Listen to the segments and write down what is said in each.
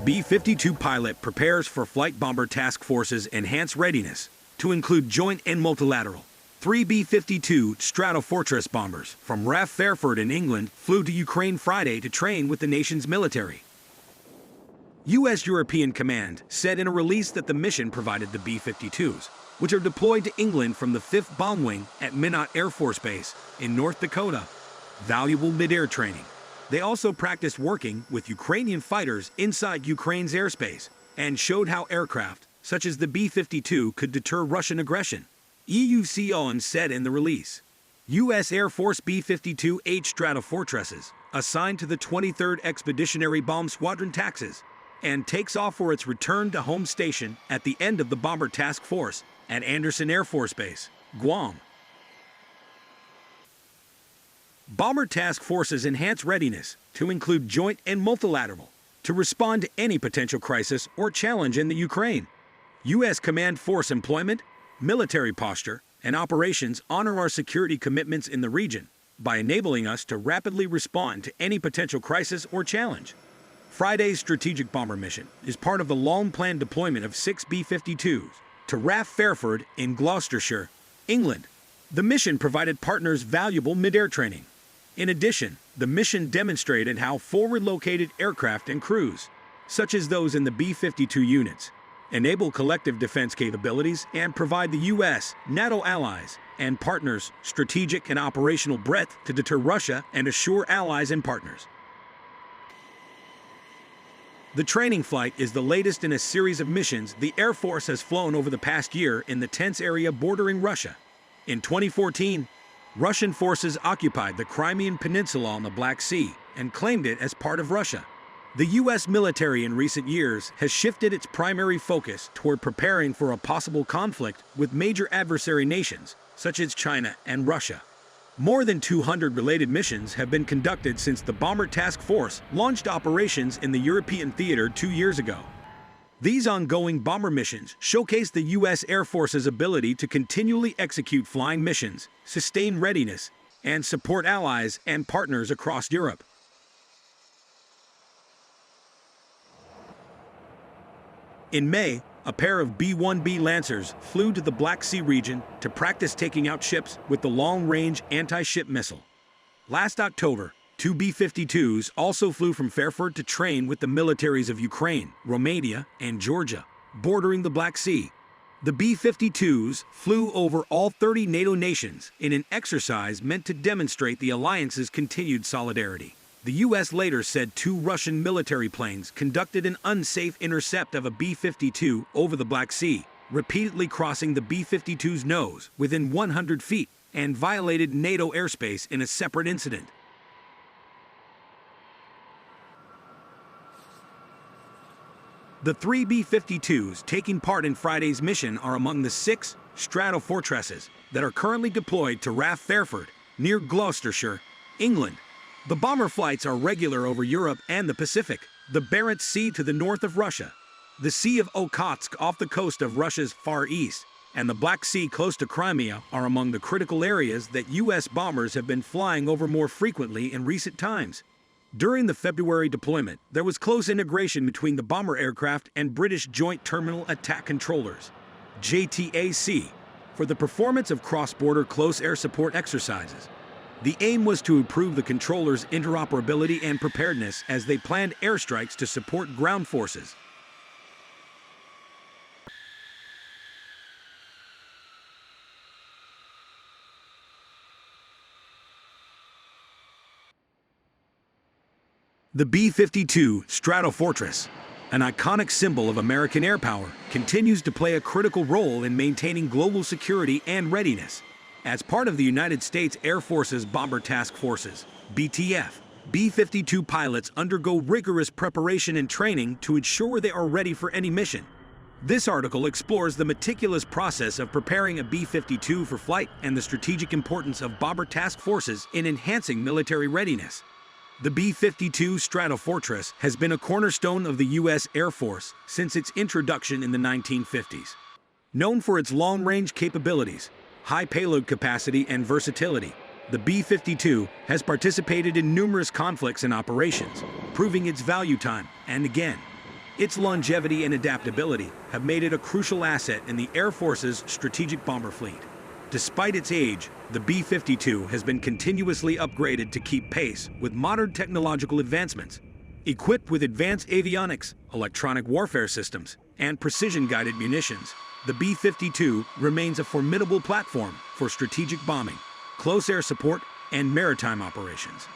B-52 pilot prepares for Flight Bomber Task Force's enhanced readiness to include joint and multilateral. 3 B-52 Stratofortress bombers from RAF Fairford in England flew to Ukraine Friday to train with the nation's military. U.S. European Command said in a release that the mission provided the B-52s, which are deployed to England from the 5th Bomb Wing at Minot Air Force Base in North Dakota, valuable mid-air training. They also practiced working with Ukrainian fighters inside Ukraine's airspace and showed how aircraft, such as the B-52, could deter Russian aggression, EUCON said in the release. U.S. Air Force B-52H Stratofortresses, assigned to the 23rd Expeditionary Bomb Squadron taxes, and takes off for its return to home station at the end of the Bomber Task Force at Andersen Air Force Base, Guam. Bomber Task Force's enhanced readiness to include joint and multilateral to respond to any potential crisis or challenge in the Ukraine. U.S. Command Force employment, military posture, and operations honor our security commitments in the region by enabling us to rapidly respond to any potential crisis or challenge. Friday's strategic bomber mission is part of the long-planned deployment of 6 B-52s to RAF Fairford in Gloucestershire, England. The mission provided partners valuable mid-air training. In addition, the mission demonstrated how forward-located aircraft and crews, such as those in the B-52 units, enable collective defense capabilities and provide the U.S., NATO allies, and partners strategic and operational breadth to deter Russia and assure allies and partners. The training flight is the latest in a series of missions the Air Force has flown over the past year in the tense area bordering Russia. In 2014, Russian forces occupied the Crimean Peninsula on the Black Sea and claimed it as part of Russia. The U.S. military in recent years has shifted its primary focus toward preparing for a possible conflict with major adversary nations, such as China and Russia. More than 200 related missions have been conducted since the Bomber Task Force launched operations in the European theater 2 years ago. These ongoing bomber missions showcase the U.S. Air Force's ability to continually execute flying missions, sustain readiness, and support allies and partners across Europe. In May, a pair of B-1B Lancers flew to the Black Sea region to practice taking out ships with the long-range anti-ship missile. Last October, 2 B-52s also flew from Fairford to train with the militaries of Ukraine, Romania, and Georgia, bordering the Black Sea. The B-52s flew over all 30 NATO nations in an exercise meant to demonstrate the alliance's continued solidarity. The U.S. later said 2 Russian military planes conducted an unsafe intercept of a B-52 over the Black Sea, repeatedly crossing the B-52's nose within 100 feet and violated NATO airspace in a separate incident. The 3 B-52s taking part in Friday's mission are among the 6 Stratofortresses that are currently deployed to RAF Fairford, near Gloucestershire, England. The bomber flights are regular over Europe and the Pacific, the Barents Sea to the north of Russia, the Sea of Okhotsk off the coast of Russia's Far East, and the Black Sea close to Crimea are among the critical areas that U.S. bombers have been flying over more frequently in recent times. During the February deployment, there was close integration between the bomber aircraft and British Joint Terminal Attack Controllers, JTAC, for the performance of cross-border close air support exercises. The aim was to improve the controllers' interoperability and preparedness as they planned airstrikes to support ground forces. The B-52 Stratofortress, an iconic symbol of American air power, continues to play a critical role in maintaining global security and readiness. As part of the United States Air Force's Bomber Task Forces, BTF, B-52 pilots undergo rigorous preparation and training to ensure they are ready for any mission. This article explores the meticulous process of preparing a B-52 for flight and the strategic importance of bomber task forces in enhancing military readiness. The B-52 Stratofortress has been a cornerstone of the U.S. Air Force since its introduction in the 1950s. Known for its long-range capabilities, high payload capacity, and versatility, the B-52 has participated in numerous conflicts and operations, proving its value time and again. Its longevity and adaptability have made it a crucial asset in the Air Force's strategic bomber fleet. Despite its age, the B-52 has been continuously upgraded to keep pace with modern technological advancements. Equipped with advanced avionics, electronic warfare systems, and precision-guided munitions, the B-52 remains a formidable platform for strategic bombing, close air support, and maritime operations.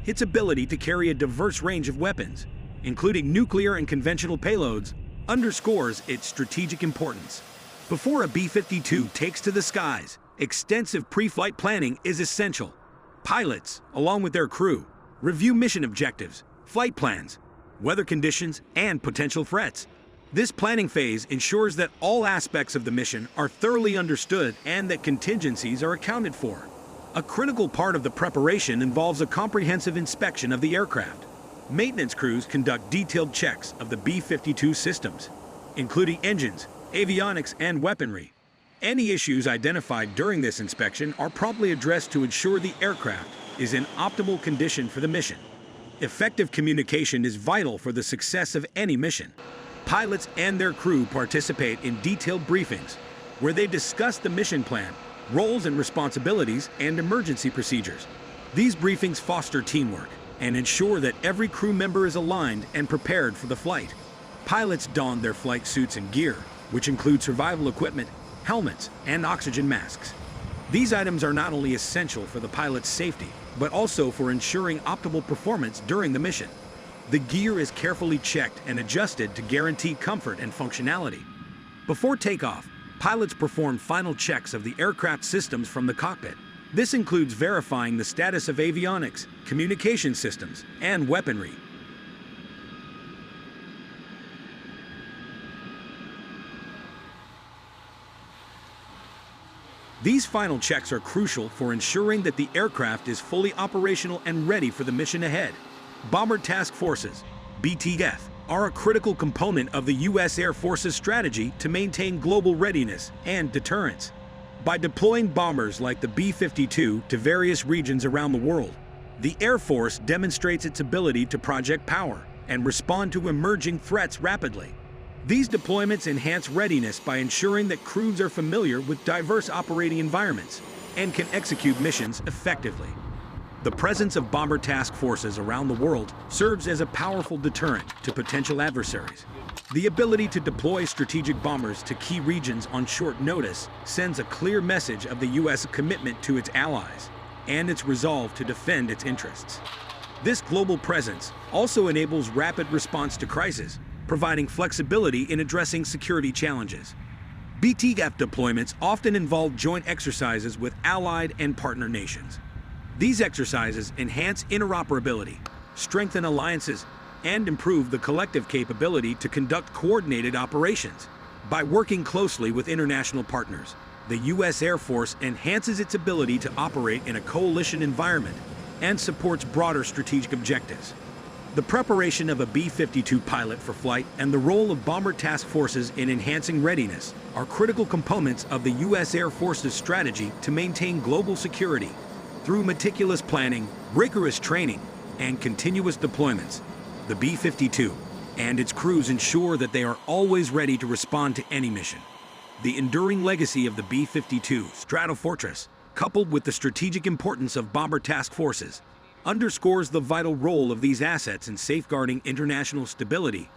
Its ability to carry a diverse range of weapons, including nuclear and conventional payloads, underscores its strategic importance. Before a B-52 takes to the skies, extensive pre-flight planning is essential. Pilots, along with their crew, review mission objectives, flight plans, weather conditions, and potential threats. This planning phase ensures that all aspects of the mission are thoroughly understood and that contingencies are accounted for. A critical part of the preparation involves a comprehensive inspection of the aircraft. Maintenance crews conduct detailed checks of the B-52 systems, including engines, avionics, and weaponry. Any issues identified during this inspection are promptly addressed to ensure the aircraft is in optimal condition for the mission. Effective communication is vital for the success of any mission. Pilots and their crew participate in detailed briefings, where they discuss the mission plan, roles and responsibilities, and emergency procedures. These briefings foster teamwork and ensure that every crew member is aligned and prepared for the flight. Pilots don their flight suits and gear, which include survival equipment, helmets, and oxygen masks. These items are not only essential for the pilot's safety, but also for ensuring optimal performance during the mission. The gear is carefully checked and adjusted to guarantee comfort and functionality. Before takeoff, pilots perform final checks of the aircraft systems from the cockpit. This includes verifying the status of avionics, communication systems, and weaponry. These final checks are crucial for ensuring that the aircraft is fully operational and ready for the mission ahead. Bomber Task Forces, BTF, are a critical component of the U.S. Air Force's strategy to maintain global readiness and deterrence. By deploying bombers like the B-52 to various regions around the world, the Air Force demonstrates its ability to project power and respond to emerging threats rapidly. These deployments enhance readiness by ensuring that crews are familiar with diverse operating environments and can execute missions effectively. The presence of bomber task forces around the world serves as a powerful deterrent to potential adversaries. The ability to deploy strategic bombers to key regions on short notice sends a clear message of the U.S. commitment to its allies and its resolve to defend its interests. This global presence also enables rapid response to crisis, providing flexibility in addressing security challenges. BTF deployments often involve joint exercises with allied and partner nations. These exercises enhance interoperability, strengthen alliances, and improve the collective capability to conduct coordinated operations. By working closely with international partners, the U.S. Air Force enhances its ability to operate in a coalition environment and supports broader strategic objectives. The preparation of a B-52 pilot for flight and the role of bomber task forces in enhancing readiness are critical components of the U.S. Air Force's strategy to maintain global security. Through meticulous planning, rigorous training, and continuous deployments, the B-52 and its crews ensure that they are always ready to respond to any mission. The enduring legacy of the B-52 Stratofortress, coupled with the strategic importance of bomber task forces, underscores the vital role of these assets in safeguarding international stability